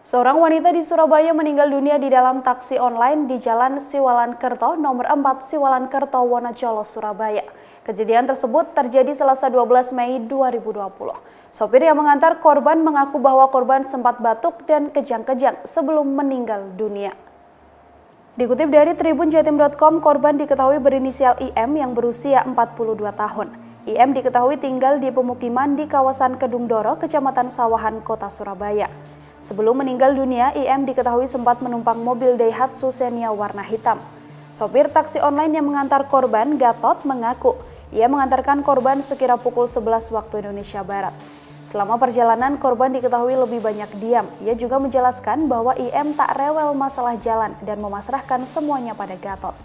Seorang wanita di Surabaya meninggal dunia di dalam taksi online di Jalan Siwalan-Kerto, nomor 4 Siwalan-Kerto, Wonocolo, Surabaya. Kejadian tersebut terjadi Selasa 12 Mei 2020. Sopir yang mengantar korban mengaku bahwa korban sempat batuk dan kejang-kejang sebelum meninggal dunia. Dikutip dari tribunjatim.com, korban diketahui berinisial IM yang berusia 42 tahun. IM diketahui tinggal di pemukiman di kawasan Kedungdoro, Kecamatan Sawahan, Kota Surabaya. Sebelum meninggal dunia, IM diketahui sempat menumpang mobil Daihatsu Xenia warna hitam. Sopir taksi online yang mengantar korban, Gatot, mengaku ia mengantarkan korban sekira pukul 11 waktu Indonesia Barat. Selama perjalanan, korban diketahui lebih banyak diam. Ia juga menjelaskan bahwa IM tak rewel masalah jalan dan memasrahkan semuanya pada Gatot.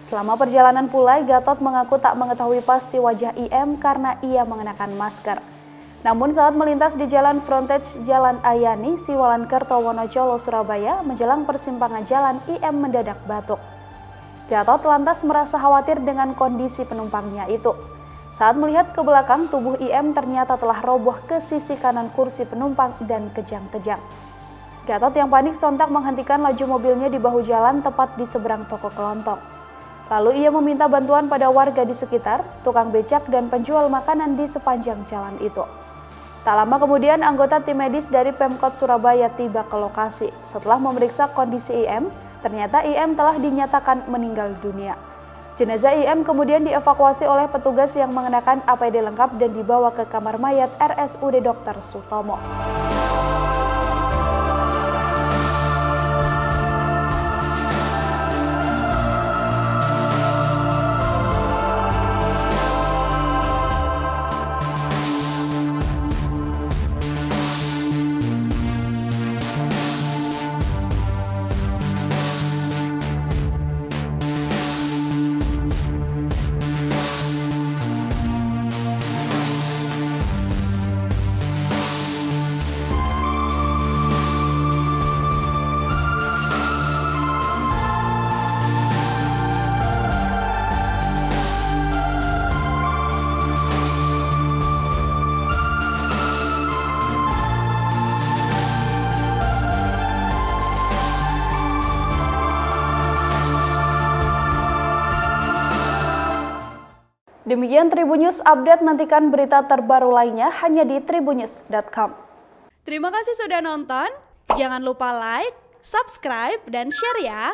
Selama perjalanan pula, Gatot mengaku tak mengetahui pasti wajah IM karena ia mengenakan masker. Namun saat melintas di jalan frontage Jalan Ayani, Siwalan-Kerto, Wonocolo, Surabaya, menjelang persimpangan jalan, IM mendadak batuk. Gatot lantas merasa khawatir dengan kondisi penumpangnya itu. Saat melihat ke belakang, tubuh IM ternyata telah roboh ke sisi kanan kursi penumpang dan kejang-kejang. Gatot yang panik sontak menghentikan laju mobilnya di bahu jalan tepat di seberang toko kelontong. Lalu ia meminta bantuan pada warga di sekitar, tukang becak dan penjual makanan di sepanjang jalan itu. Tak lama kemudian, anggota tim medis dari Pemkot Surabaya tiba ke lokasi. Setelah memeriksa kondisi IM, ternyata IM telah dinyatakan meninggal dunia. Jenazah IM kemudian dievakuasi oleh petugas yang mengenakan APD lengkap dan dibawa ke kamar mayat RSUD Dr. Sutomo. Demikian Tribun News Update, nantikan berita terbaru lainnya hanya di tribunnews.com. Terima kasih sudah nonton, jangan lupa like, subscribe, dan share ya!